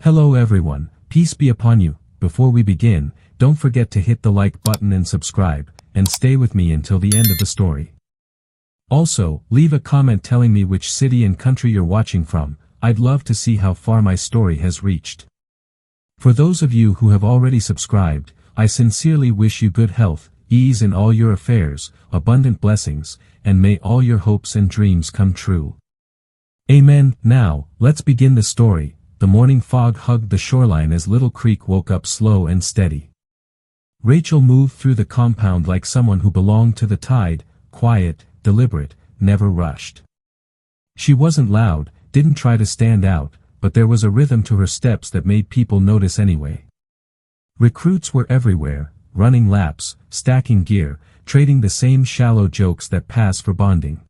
Hello everyone, peace be upon you. Before we begin, don't forget to hit the like button and subscribe, and stay with me until the end of the story. Also, leave a comment telling me which city and country you're watching from. I'd love to see how far my story has reached. For those of you who have already subscribed, I sincerely wish you good health, ease in all your affairs, abundant blessings, and may all your hopes and dreams come true. Amen. Now, let's begin the story. The morning fog hugged the shoreline as Little Creek woke up slow and steady. Rachel moved through the compound like someone who belonged to the tide, quiet, deliberate, never rushed. She wasn't loud, didn't try to stand out, but there was a rhythm to her steps that made people notice anyway. Recruits were everywhere, running laps, stacking gear, trading the same shallow jokes that pass for bonding.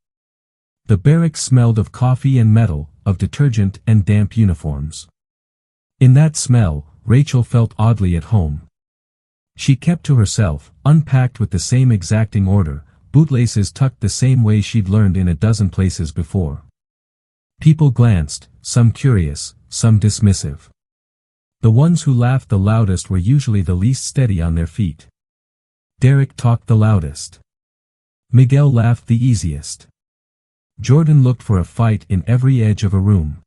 The barracks smelled of coffee and metal, of detergent and damp uniforms. In that smell, Rachel felt oddly at home. She kept to herself, unpacked with the same exacting order, bootlaces tucked the same way she'd learned in a dozen places before. People glanced, some curious, some dismissive. The ones who laughed the loudest were usually the least steady on their feet. Derek talked the loudest. Miguel laughed the easiest. Jordan looked for a fight in every edge of a room.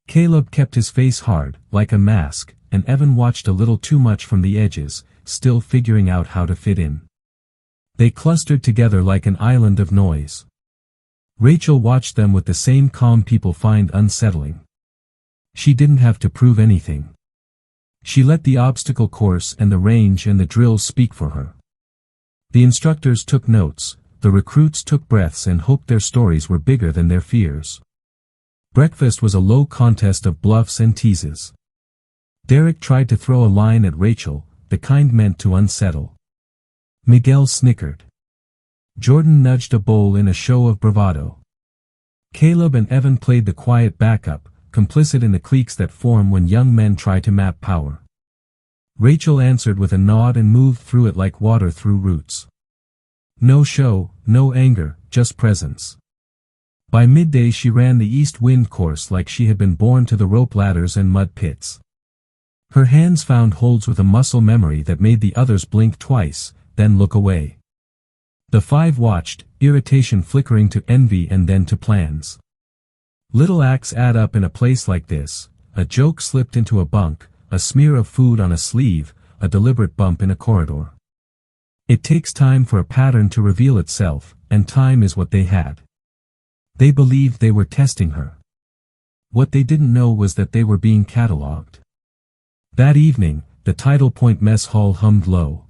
Caleb kept his face hard, like a mask, and Evan watched a little too much from the edges, still figuring out how to fit in. They clustered together like an island of noise. Rachel watched them with the same calm people find unsettling. She didn't have to prove anything. She let the obstacle course and the range and the drills speak for her. The instructors took notes. The recruits took breaths and hoped their stories were bigger than their fears. Breakfast was a low contest of bluffs and teases. Derek tried to throw a line at Rachel, the kind meant to unsettle. Miguel snickered. Jordan nudged a bowl in a show of bravado. Caleb and Evan played the quiet backup, complicit in the cliques that form when young men try to map power. Rachel answered with a nod and moved through it like water through roots. No show, no anger, just presence. By midday she ran the east wind course like she had been born to the rope ladders and mud pits. Her hands found holds with a muscle memory that made the others blink twice, then look away. The five watched, irritation flickering to envy and then to plans. Little acts add up in a place like this: a joke slipped into a bunk, a smear of food on a sleeve, a deliberate bump in a corridor. It takes time for a pattern to reveal itself, and time is what they had. They believed they were testing her. What they didn't know was that they were being catalogued. That evening, the Tidal Point mess hall hummed low.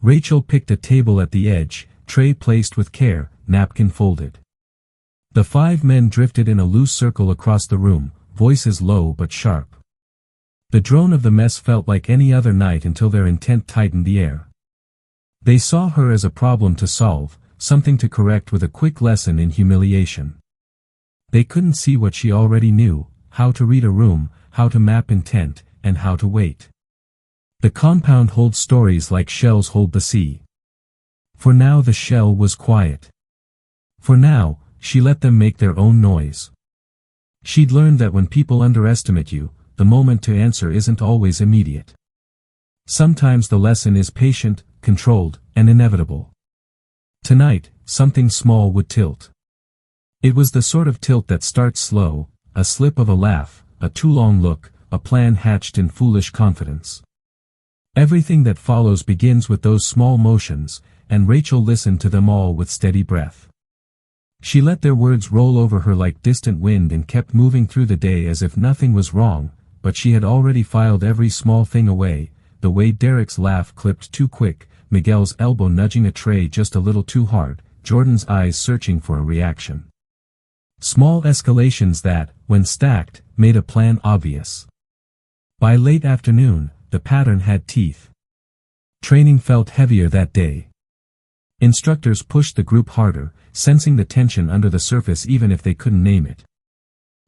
Rachel picked a table at the edge, tray placed with care, napkin folded. The five men drifted in a loose circle across the room, voices low but sharp. The drone of the mess felt like any other night until their intent tightened the air. They saw her as a problem to solve, something to correct with a quick lesson in humiliation. They couldn't see what she already knew: how to read a room, how to map intent, and how to wait. The compound holds stories like shells hold the sea. For now the shell was quiet. For now, she let them make their own noise. She'd learned that when people underestimate you, the moment to answer isn't always immediate. Sometimes the lesson is patient, controlled, and inevitable. Tonight, something small would tilt. It was the sort of tilt that starts slow, a slip of a laugh, a too long look, a plan hatched in foolish confidence. Everything that follows begins with those small motions, and Rachel listened to them all with steady breath. She let their words roll over her like distant wind and kept moving through the day as if nothing was wrong, but she had already filed every small thing away: the way Derek's laugh clipped too quick, Miguel's elbow nudging a tray just a little too hard, Jordan's eyes searching for a reaction. Small escalations that, when stacked, made a plan obvious. By late afternoon, the pattern had teeth. Training felt heavier that day. Instructors pushed the group harder, sensing the tension under the surface even if they couldn't name it.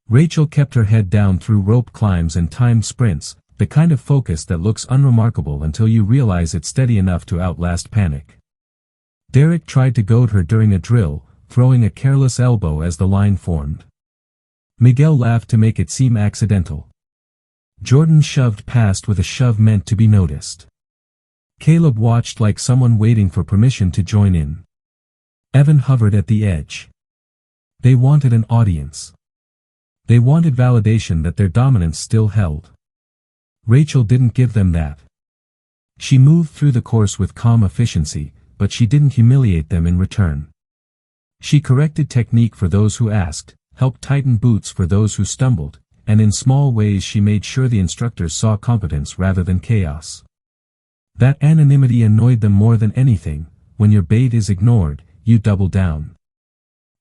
Rachel kept her head down through rope climbs and timed sprints, the kind of focus that looks unremarkable until you realize it's steady enough to outlast panic. Derek tried to goad her during a drill, throwing a careless elbow as the line formed. Miguel laughed to make it seem accidental. Jordan shoved past with a shove meant to be noticed. Caleb watched like someone waiting for permission to join in. Evan hovered at the edge. They wanted an audience. They wanted validation that their dominance still held. Rachel didn't give them that. She moved through the course with calm efficiency, but she didn't humiliate them in return. She corrected technique for those who asked, helped tighten boots for those who stumbled, and in small ways she made sure the instructors saw competence rather than chaos. That anonymity annoyed them more than anything. When your bait is ignored, you double down.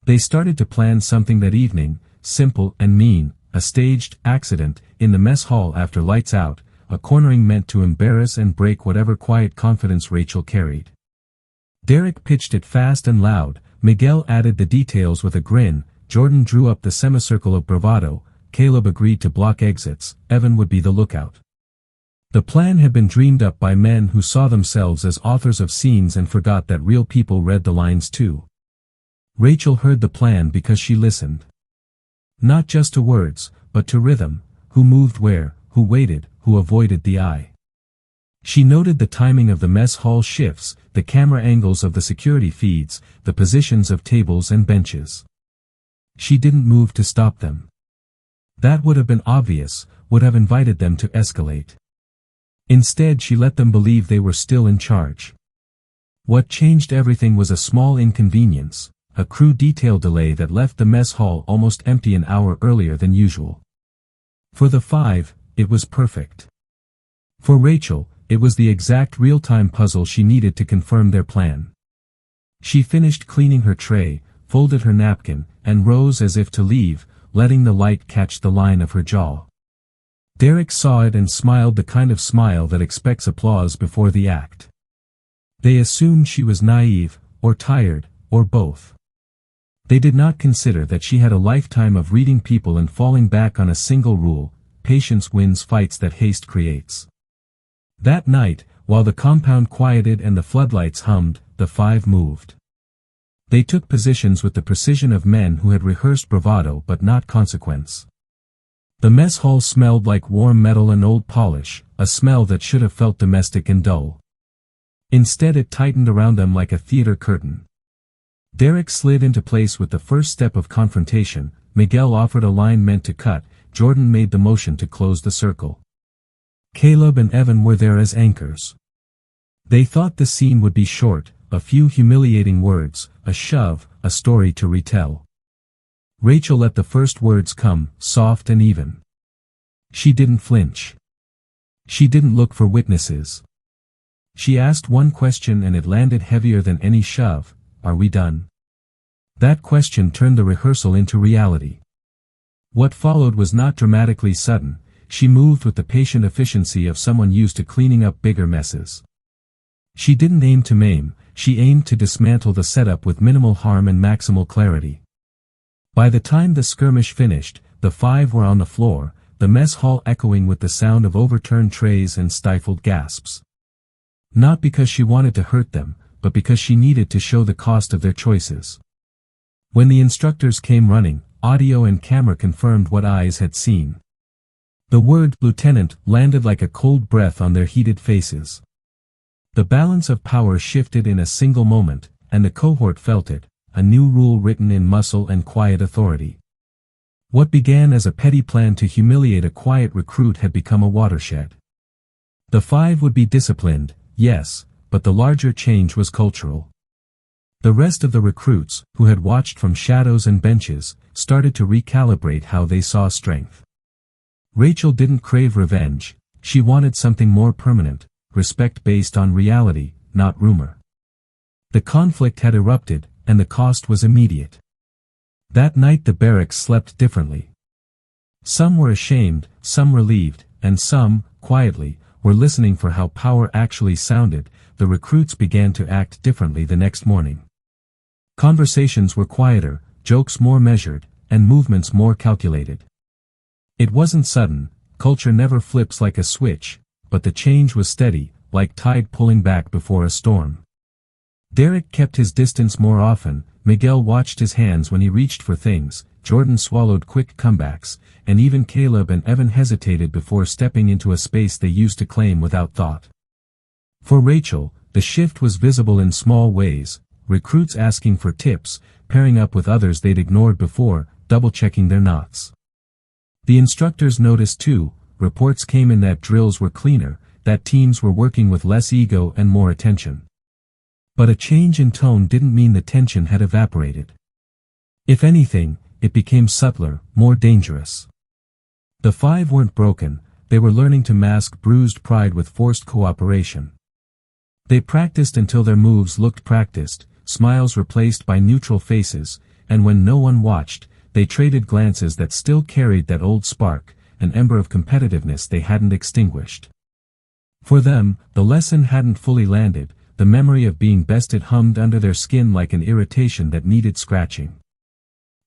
They started to plan something that evening, simple and mean, a staged accident in the mess hall after lights out, a cornering meant to embarrass and break whatever quiet confidence Rachel carried. Derek pitched it fast and loud, Miguel added the details with a grin, Jordan drew up the semicircle of bravado, Caleb agreed to block exits, Evan would be the lookout. The plan had been dreamed up by men who saw themselves as authors of scenes and forgot that real people read the lines too. Rachel heard the plan because she listened. Not just to words, but to rhythm, who moved where, who waited, who avoided the eye. She noted the timing of the mess hall shifts, the camera angles of the security feeds, the positions of tables and benches. She didn't move to stop them. That would have been obvious, would have invited them to escalate. Instead she let them believe they were still in charge. What changed everything was a small inconvenience, a crew detail delay that left the mess hall almost empty an hour earlier than usual. For the five, it was perfect. For Rachel, it was the exact real-time puzzle she needed to confirm their plan. She finished cleaning her tray, folded her napkin, and rose as if to leave, letting the light catch the line of her jaw. Derek saw it and smiled, the kind of smile that expects applause before the act. They assumed she was naive, or tired, or both. They did not consider that she had a lifetime of reading people and falling back on a single rule: patience wins fights that haste creates. That night, while the compound quieted and the floodlights hummed, the five moved. They took positions with the precision of men who had rehearsed bravado but not consequence. The mess hall smelled like warm metal and old polish, a smell that should have felt domestic and dull. Instead it tightened around them like a theater curtain. Derek slid into place with the first step of confrontation, Miguel offered a line meant to cut, Jordan made the motion to close the circle. Caleb and Evan were there as anchors. They thought the scene would be short, a few humiliating words, a shove, a story to retell. Rachel let the first words come, soft and even. She didn't flinch. She didn't look for witnesses. She asked one question and it landed heavier than any shove: "Are we done?" That question turned the rehearsal into reality. What followed was not dramatically sudden. She moved with the patient efficiency of someone used to cleaning up bigger messes. She didn't aim to maim, she aimed to dismantle the setup with minimal harm and maximal clarity. By the time the skirmish finished, the five were on the floor, the mess hall echoing with the sound of overturned trays and stifled gasps. Not because she wanted to hurt them, but because she needed to show the cost of their choices. When the instructors came running, audio and camera confirmed what eyes had seen. The word "Lieutenant" landed like a cold breath on their heated faces. The balance of power shifted in a single moment, and the cohort felt it, a new rule written in muscle and quiet authority. What began as a petty plan to humiliate a quiet recruit had become a watershed. The five would be disciplined, yes, but the larger change was cultural. The rest of the recruits, who had watched from shadows and benches, started to recalibrate how they saw strength. Rachel didn't crave revenge, she wanted something more permanent, respect based on reality, not rumor. The conflict had erupted, and the cost was immediate. That night the barracks slept differently. Some were ashamed, some relieved, and some, quietly, were listening for how power actually sounded. The recruits began to act differently the next morning. Conversations were quieter, jokes more measured, and movements more calculated. It wasn't sudden, culture never flips like a switch, but the change was steady, like tide pulling back before a storm. Derek kept his distance more often, Miguel watched his hands when he reached for things, Jordan swallowed quick comebacks, and even Caleb and Evan hesitated before stepping into a space they used to claim without thought. For Rachel, the shift was visible in small ways, recruits asking for tips, pairing up with others they'd ignored before, double-checking their knots. The instructors noticed too. Reports came in that drills were cleaner, that teams were working with less ego and more attention. But a change in tone didn't mean the tension had evaporated. If anything, it became subtler, more dangerous. The five weren't broken, they were learning to mask bruised pride with forced cooperation. They practiced until their moves looked practiced, smiles replaced by neutral faces, and when no one watched, they traded glances that still carried that old spark, an ember of competitiveness they hadn't extinguished. For them, the lesson hadn't fully landed, the memory of being bested hummed under their skin like an irritation that needed scratching.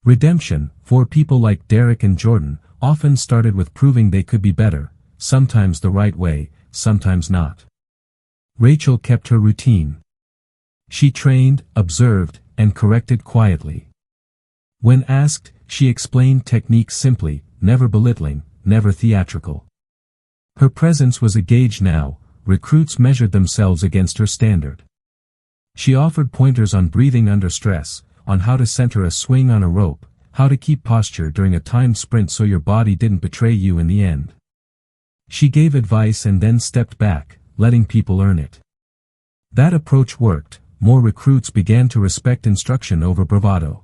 Redemption, for people like Derek and Jordan, often started with proving they could be better, sometimes the right way, sometimes not. Rachel kept her routine. She trained, observed, and corrected quietly. When asked, she explained techniques simply, never belittling, never theatrical. Her presence was a gauge now, recruits measured themselves against her standard. She offered pointers on breathing under stress, on how to center a swing on a rope, how to keep posture during a timed sprint so your body didn't betray you in the end. She gave advice and then stepped back, letting people earn it. That approach worked. More recruits began to respect instruction over bravado.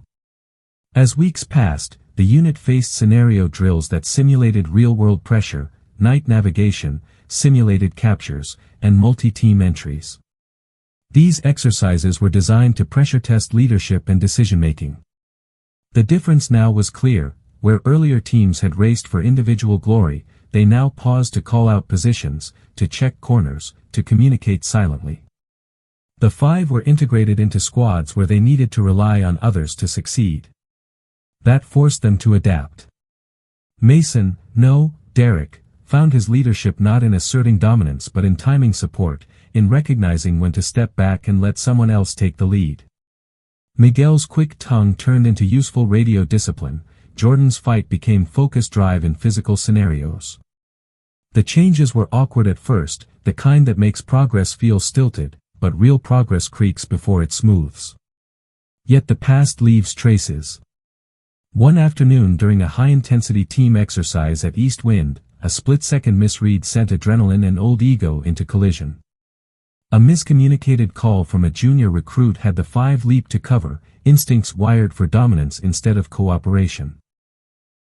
As weeks passed, the unit faced scenario drills that simulated real-world pressure, night navigation, simulated captures, and multi-team entries. These exercises were designed to pressure test leadership and decision-making. The difference now was clear. Where earlier teams had raced for individual glory, they now paused to call out positions, to check corners, to communicate silently. The five were integrated into squads where they needed to rely on others to succeed. That forced them to adapt. Derek, found his leadership not in asserting dominance but in timing support, in recognizing when to step back and let someone else take the lead. Miguel's quick tongue turned into useful radio discipline. Jordan's fight became focused drive in physical scenarios. The changes were awkward at first, the kind that makes progress feel stilted, but real progress creaks before it smooths. Yet the past leaves traces. One afternoon during a high-intensity team exercise at East Wind, a split-second misread sent adrenaline and old ego into collision. A miscommunicated call from a junior recruit had the five leap to cover, instincts wired for dominance instead of cooperation.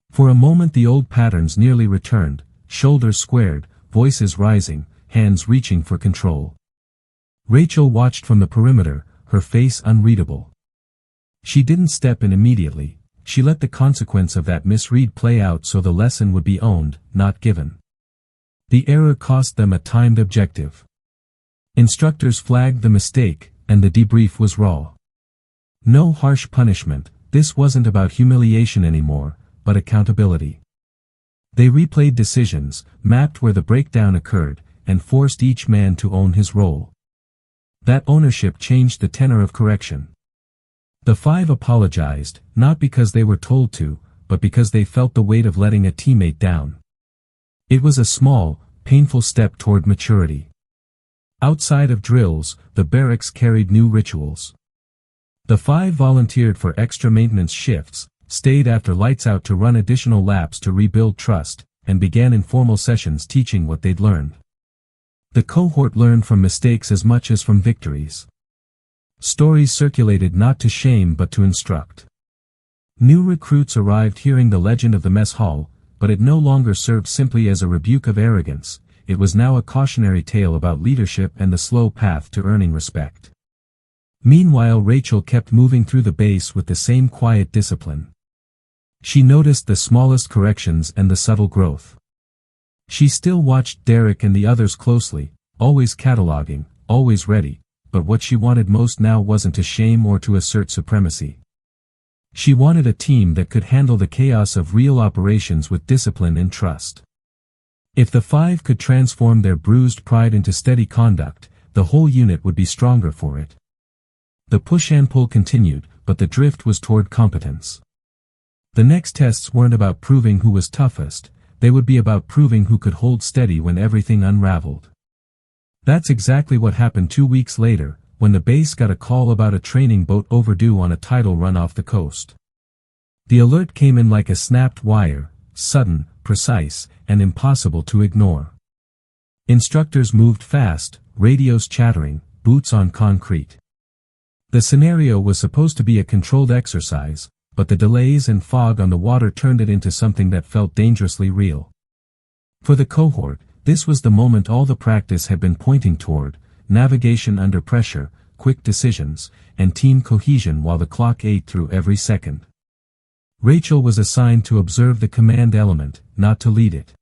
For a moment the old patterns nearly returned, shoulders squared, voices rising, hands reaching for control. Rachel watched from the perimeter, her face unreadable. She didn't step in immediately. She let the consequence of that misread play out so the lesson would be owned, not given. The error cost them a timed objective. Instructors flagged the mistake, and the debrief was raw. No harsh punishment. This wasn't about humiliation anymore, but accountability. They replayed decisions, mapped where the breakdown occurred, and forced each man to own his role. That ownership changed the tenor of correction. The five apologized, not because they were told to, but because they felt the weight of letting a teammate down. It was a small, painful step toward maturity. Outside of drills, the barracks carried new rituals. The five volunteered for extra maintenance shifts, stayed after lights out to run additional laps to rebuild trust, and began informal sessions teaching what they'd learned. The cohort learned from mistakes as much as from victories. Stories circulated not to shame but to instruct. New recruits arrived hearing the legend of the mess hall, but it no longer served simply as a rebuke of arrogance. It was now a cautionary tale about leadership and the slow path to earning respect. Meanwhile Rachel kept moving through the base with the same quiet discipline. She noticed the smallest corrections and the subtle growth. She still watched Derek and the others closely, always cataloging, always ready, but what she wanted most now wasn't to shame or to assert supremacy. She wanted a team that could handle the chaos of real operations with discipline and trust. If the five could transform their bruised pride into steady conduct, the whole unit would be stronger for it. The push and pull continued, but the drift was toward competence. The next tests weren't about proving who was toughest, they would be about proving who could hold steady when everything unraveled. That's exactly what happened 2 weeks later, when the base got a call about a training boat overdue on a tidal run off the coast. The alert came in like a snapped wire, sudden, precise, and impossible to ignore. Instructors moved fast, radios chattering, boots on concrete. The scenario was supposed to be a controlled exercise, but the delays and fog on the water turned it into something that felt dangerously real. For the cohort, this was the moment all the practice had been pointing toward: navigation under pressure, quick decisions, and team cohesion while the clock ate through every second. Rachel was assigned to observe the command element, not to lead it.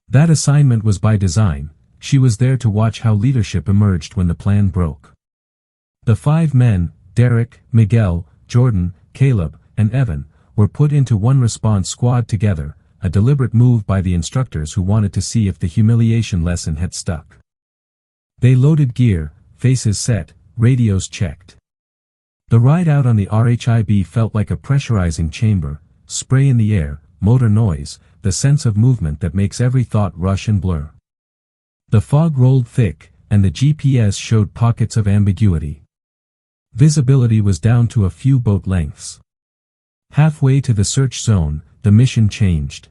That assignment was by design. She was there to watch how leadership emerged when the plan broke. The 5 men, Derek, Miguel, Jordan, Caleb, and Evan, were put into one response squad together, a deliberate move by the instructors who wanted to see if the humiliation lesson had stuck. They loaded gear, faces set, radios checked. The ride out on the RHIB felt like a pressurizing chamber, spray in the air, motor noise, the sense of movement that makes every thought rush and blur. The fog rolled thick, and the GPS showed pockets of ambiguity. Visibility was down to a few boat lengths. Halfway to the search zone, the mission changed.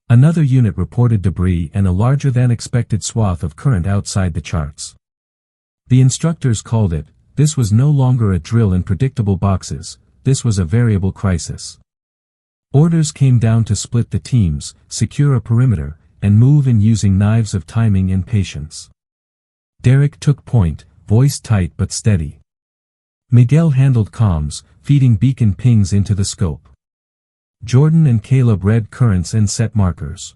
Another unit reported debris and a larger-than-expected swath of current outside the charts. The instructors called it, this was no longer a drill in predictable boxes, this was a variable crisis. Orders came down to split the teams, secure a perimeter, and move in using knives of timing and patience. Derek took point, voice tight but steady. Miguel handled comms, feeding beacon pings into the scope. Jordan and Caleb read currents and set markers.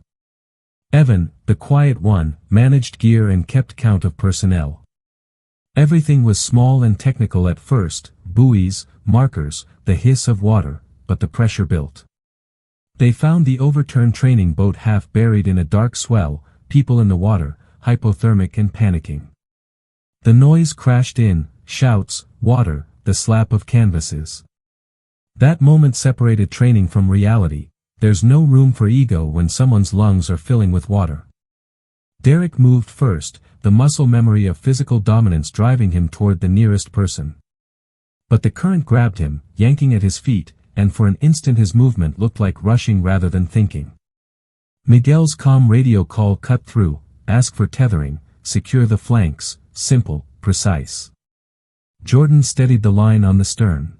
Evan, the quiet one, managed gear and kept count of personnel. Everything was small and technical at first: buoys, markers, the hiss of water, but the pressure built. They found the overturned training boat half buried in a dark swell, people in the water, hypothermic and panicking. The noise crashed in, shouts, water, the slap of canvases. That moment separated training from reality. There's no room for ego when someone's lungs are filling with water. Derek moved first, the muscle memory of physical dominance driving him toward the nearest person. But the current grabbed him, yanking at his feet, and for an instant his movement looked like rushing rather than thinking. Miguel's calm radio call cut through: ask for tethering, secure the flanks, simple, precise. Jordan steadied the line on the stern.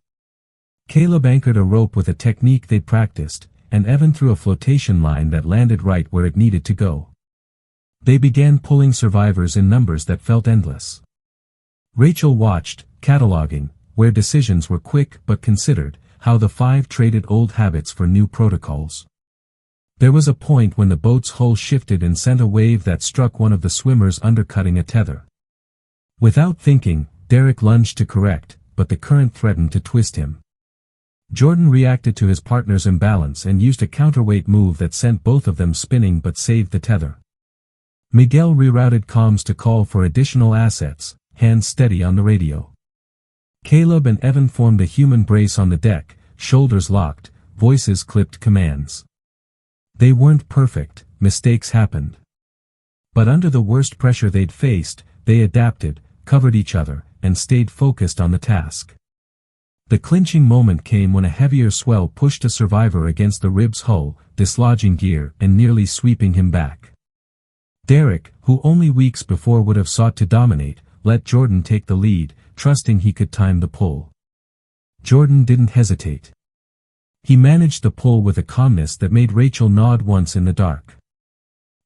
Caleb anchored a rope with a technique they'd practiced, and Evan threw a flotation line that landed right where it needed to go. They began pulling survivors in numbers that felt endless. Rachel watched, cataloging, where decisions were quick but considered, how the 5 traded old habits for new protocols. There was a point when the boat's hull shifted and sent a wave that struck one of the swimmers undercutting a tether. Without thinking, Derek lunged to correct, but the current threatened to twist him. Jordan reacted to his partner's imbalance and used a counterweight move that sent both of them spinning but saved the tether. Miguel rerouted comms to call for additional assets, hands steady on the radio. Caleb and Evan formed a human brace on the deck, shoulders locked, voices clipped commands. They weren't perfect, mistakes happened. But under the worst pressure they'd faced, they adapted, covered each other, and stayed focused on the task. The clinching moment came when a heavier swell pushed a survivor against the rib's hull, dislodging gear and nearly sweeping him back. Derek, who only weeks before would have sought to dominate, let Jordan take the lead, trusting he could time the pull. Jordan didn't hesitate. He managed the pull with a calmness that made Rachel nod once in the dark.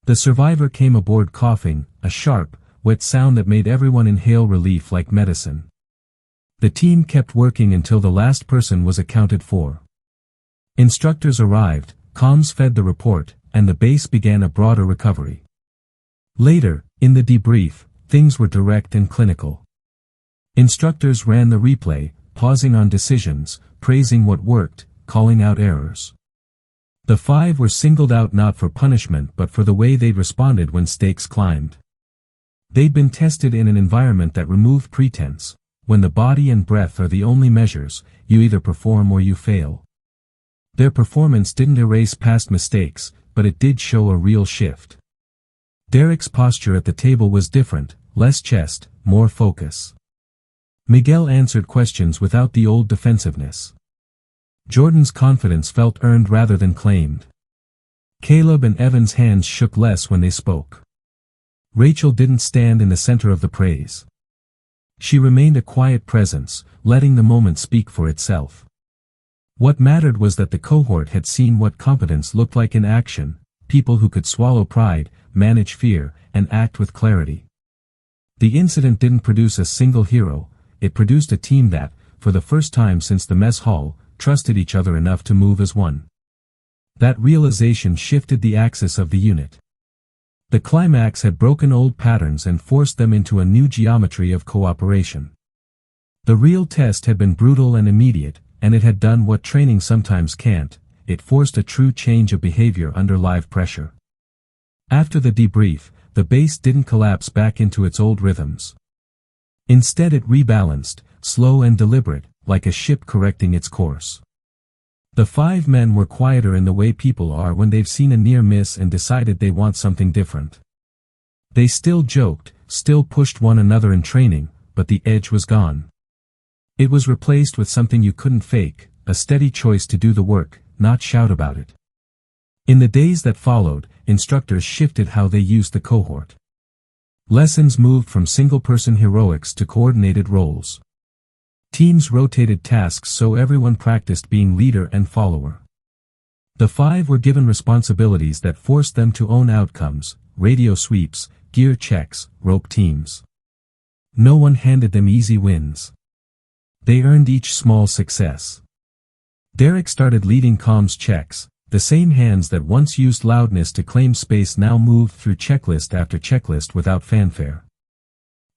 The survivor came aboard coughing, a sharp, wet sound that made everyone inhale relief like medicine. The team kept working until the last person was accounted for. Instructors arrived, comms fed the report, and the base began a broader recovery. Later, in the debrief, things were direct and clinical. Instructors ran the replay, pausing on decisions, praising what worked, calling out errors. The 5 were singled out not for punishment but for the way they'd responded when stakes climbed. They'd been tested in an environment that removed pretense. When the body and breath are the only measures, you either perform or you fail. Their performance didn't erase past mistakes, but it did show a real shift. Derek's posture at the table was different, less chest, more focus. Miguel answered questions without the old defensiveness. Jordan's confidence felt earned rather than claimed. Caleb and Evan's hands shook less when they spoke. Rachel didn't stand in the center of the praise. She remained a quiet presence, letting the moment speak for itself. What mattered was that the cohort had seen what competence looked like in action, people who could swallow pride, manage fear, and act with clarity. The incident didn't produce a single hero, it produced a team that, for the first time since the mess hall, trusted each other enough to move as one. That realization shifted the axis of the unit. The climax had broken old patterns and forced them into a new geometry of cooperation. The real test had been brutal and immediate, and it had done what training sometimes can't, it forced a true change of behavior under live pressure. After the debrief, the base didn't collapse back into its old rhythms. Instead it rebalanced, slow and deliberate, like a ship correcting its course. The 5 men were quieter in the way people are when they've seen a near miss and decided they want something different. They still joked, still pushed one another in training, but the edge was gone. It was replaced with something you couldn't fake, a steady choice to do the work, not shout about it. In the days that followed, instructors shifted how they used the cohort. Lessons moved from single-person heroics to coordinated roles. Teams rotated tasks so everyone practiced being leader and follower. The 5 were given responsibilities that forced them to own outcomes, radio sweeps, gear checks, rope teams. No one handed them easy wins. They earned each small success. Derek started leading comms checks, the same hands that once used loudness to claim space now moved through checklist after checklist without fanfare.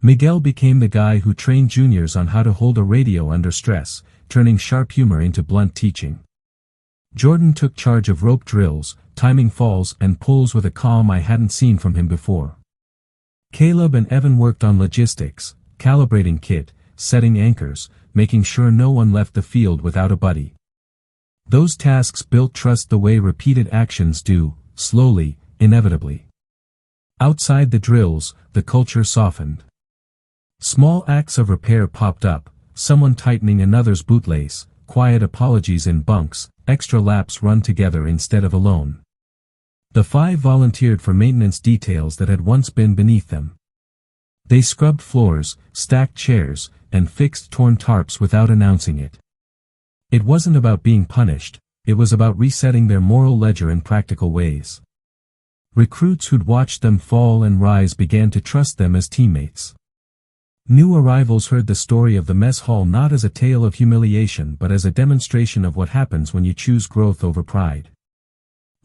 Miguel became the guy who trained juniors on how to hold a radio under stress, turning sharp humor into blunt teaching. Jordan took charge of rope drills, timing falls and pulls with a calm I hadn't seen from him before. Caleb and Evan worked on logistics, calibrating kit, setting anchors, making sure no one left the field without a buddy. Those tasks built trust the way repeated actions do, slowly, inevitably. Outside the drills, the culture softened. Small acts of repair popped up, someone tightening another's bootlace, quiet apologies in bunks, extra laps run together instead of alone. The 5 volunteered for maintenance details that had once been beneath them. They scrubbed floors, stacked chairs, and fixed torn tarps without announcing it. It wasn't about being punished, it was about resetting their moral ledger in practical ways. Recruits who'd watched them fall and rise began to trust them as teammates. New arrivals heard the story of the mess hall not as a tale of humiliation but as a demonstration of what happens when you choose growth over pride.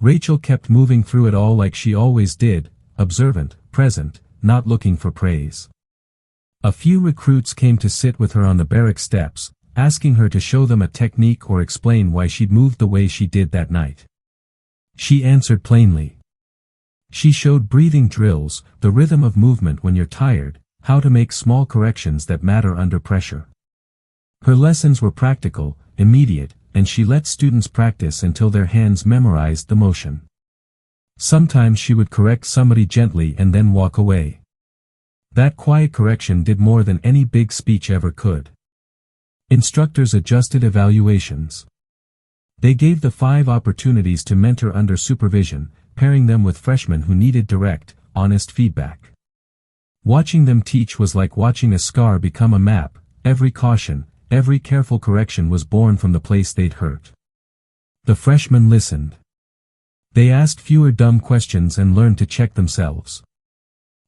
Rachel kept moving through it all like she always did, observant, present, not looking for praise. A few recruits came to sit with her on the barrack steps, asking her to show them a technique or explain why she'd moved the way she did that night. She answered plainly. She showed breathing drills, the rhythm of movement when you're tired, how to make small corrections that matter under pressure. Her lessons were practical, immediate, and she let students practice until their hands memorized the motion. Sometimes she would correct somebody gently and then walk away. That quiet correction did more than any big speech ever could. Instructors adjusted evaluations. They gave the 5 opportunities to mentor under supervision, pairing them with freshmen who needed direct, honest feedback. Watching them teach was like watching a scar become a map. Every caution, every careful correction was born from the place they'd hurt. The freshmen listened. They asked fewer dumb questions and learned to check themselves.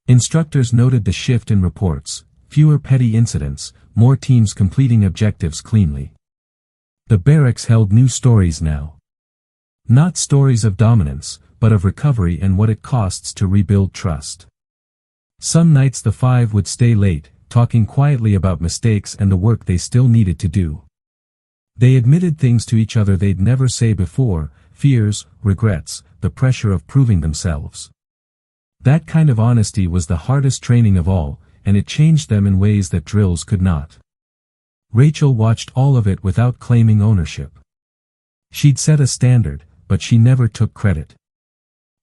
Instructors noted the shift in reports, fewer petty incidents, more teams completing objectives cleanly. The barracks held new stories now. Not stories of dominance, but of recovery and what it costs to rebuild trust. Some nights the 5 would stay late, talking quietly about mistakes and the work they still needed to do. They admitted things to each other they'd never say before, fears, regrets, the pressure of proving themselves. That kind of honesty was the hardest training of all, and it changed them in ways that drills could not. Rachel watched all of it without claiming ownership. She'd set a standard, but she never took credit.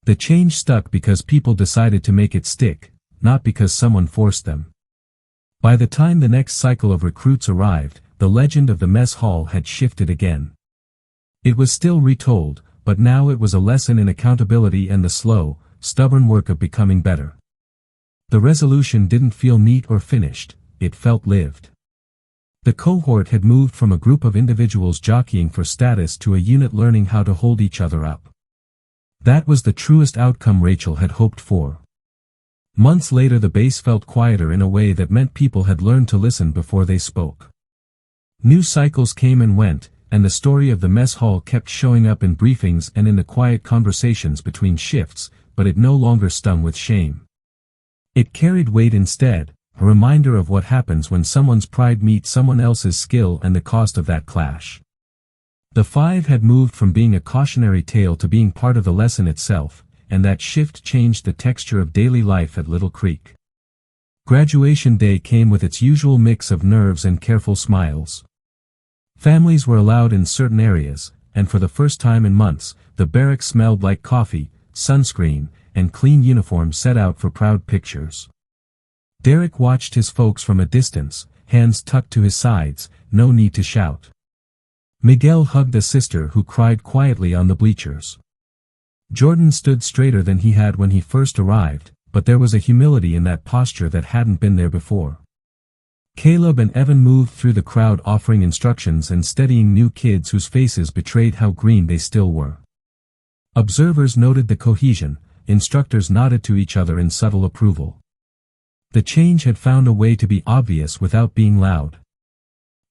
The change stuck because people decided to make it stick, not because someone forced them. By the time the next cycle of recruits arrived, the legend of the mess hall had shifted again. It was still retold, but now it was a lesson in accountability and the slow, stubborn work of becoming better. The resolution didn't feel neat or finished, it felt lived. The cohort had moved from a group of individuals jockeying for status to a unit learning how to hold each other up. That was the truest outcome Rachel had hoped for. Months later the base felt quieter in a way that meant people had learned to listen before they spoke. New cycles came and went, and the story of the mess hall kept showing up in briefings and in the quiet conversations between shifts, but it no longer stung with shame. It carried weight instead, a reminder of what happens when someone's pride meets someone else's skill and the cost of that clash. The five had moved from being a cautionary tale to being part of the lesson itself, and that shift changed the texture of daily life at Little Creek. Graduation day came with its usual mix of nerves and careful smiles. Families were allowed in certain areas, and for the first time in months, the barracks smelled like coffee, sunscreen, and clean uniforms set out for proud pictures. Derek watched his folks from a distance, hands tucked to his sides, no need to shout. Miguel hugged a sister who cried quietly on the bleachers. Jordan stood straighter than he had when he first arrived, but there was a humility in that posture that hadn't been there before. Caleb and Evan moved through the crowd offering instructions and steadying new kids whose faces betrayed how green they still were. Observers noted the cohesion, instructors nodded to each other in subtle approval. The change had found a way to be obvious without being loud.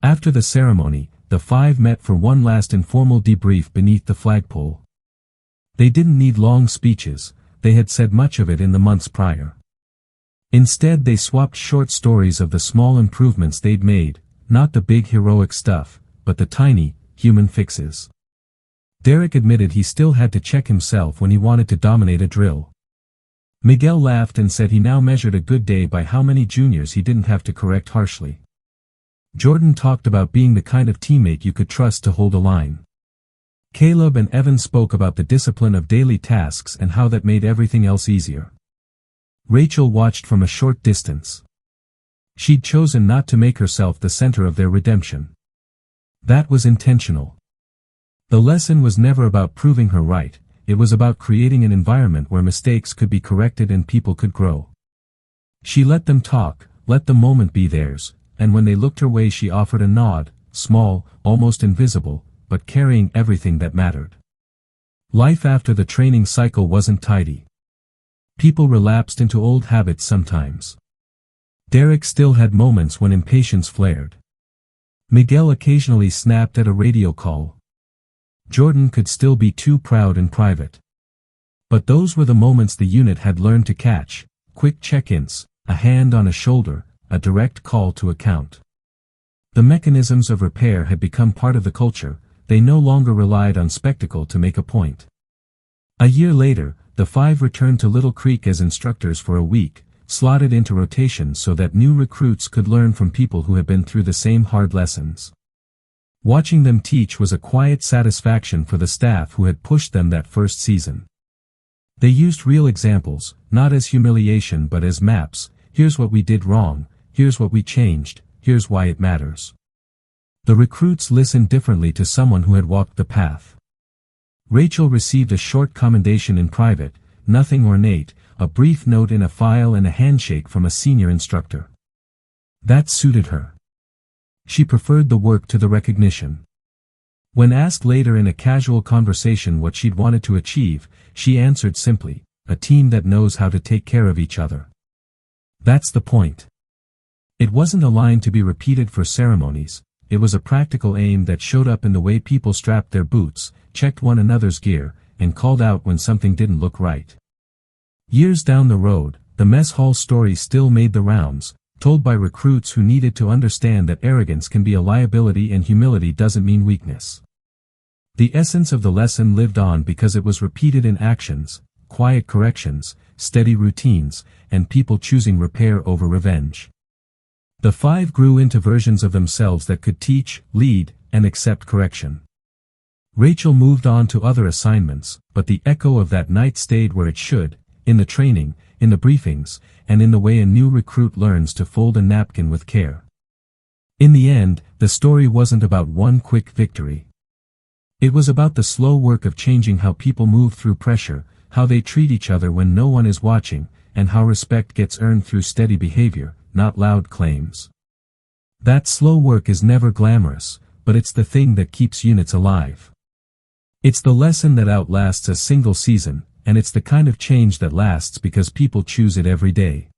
After the ceremony, the five met for one last informal debrief beneath the flagpole. They didn't need long speeches, they had said much of it in the months prior. Instead they swapped short stories of the small improvements they'd made, not the big heroic stuff, but the tiny, human fixes. Derek admitted he still had to check himself when he wanted to dominate a drill. Miguel laughed and said he now measured a good day by how many juniors he didn't have to correct harshly. Jordan talked about being the kind of teammate you could trust to hold a line. Caleb and Evan spoke about the discipline of daily tasks and how that made everything else easier. Rachel watched from a short distance. She'd chosen not to make herself the center of their redemption. That was intentional. The lesson was never about proving her right, it was about creating an environment where mistakes could be corrected and people could grow. She let them talk, let the moment be theirs, and when they looked her way she offered a nod, small, almost invisible, but carrying everything that mattered. Life after the training cycle wasn't tidy. People relapsed into old habits sometimes. Derek still had moments when impatience flared. Miguel occasionally snapped at a radio call. Jordan could still be too proud in private. But those were the moments the unit had learned to catch, quick check-ins, a hand on a shoulder, a direct call to account. The mechanisms of repair had become part of the culture, they no longer relied on spectacle to make a point. A year later, the five returned to Little Creek as instructors for a week, slotted into rotations so that new recruits could learn from people who had been through the same hard lessons. Watching them teach was a quiet satisfaction for the staff who had pushed them that first season. They used real examples, not as humiliation but as maps, here's what we did wrong, here's what we changed, here's why it matters. The recruits listened differently to someone who had walked the path. Rachel received a short commendation in private, nothing ornate, a brief note in a file and a handshake from a senior instructor. That suited her. She preferred the work to the recognition. When asked later in a casual conversation what she'd wanted to achieve, she answered simply, a team that knows how to take care of each other. That's the point. It wasn't a line to be repeated for ceremonies, it was a practical aim that showed up in the way people strapped their boots, checked one another's gear, and called out when something didn't look right. Years down the road, the mess hall story still made the rounds, told by recruits who needed to understand that arrogance can be a liability and humility doesn't mean weakness. The essence of the lesson lived on because it was repeated in actions, quiet corrections, steady routines, and people choosing repair over revenge. The five grew into versions of themselves that could teach, lead, and accept correction. Rachel moved on to other assignments, but the echo of that night stayed where it should, in the training, in the briefings, and in the way a new recruit learns to fold a napkin with care. In the end, the story wasn't about one quick victory. It was about the slow work of changing how people move through pressure, how they treat each other when no one is watching, and how respect gets earned through steady behavior, not loud claims. That slow work is never glamorous, but it's the thing that keeps units alive. It's the lesson that outlasts a single season, and it's the kind of change that lasts because people choose it every day.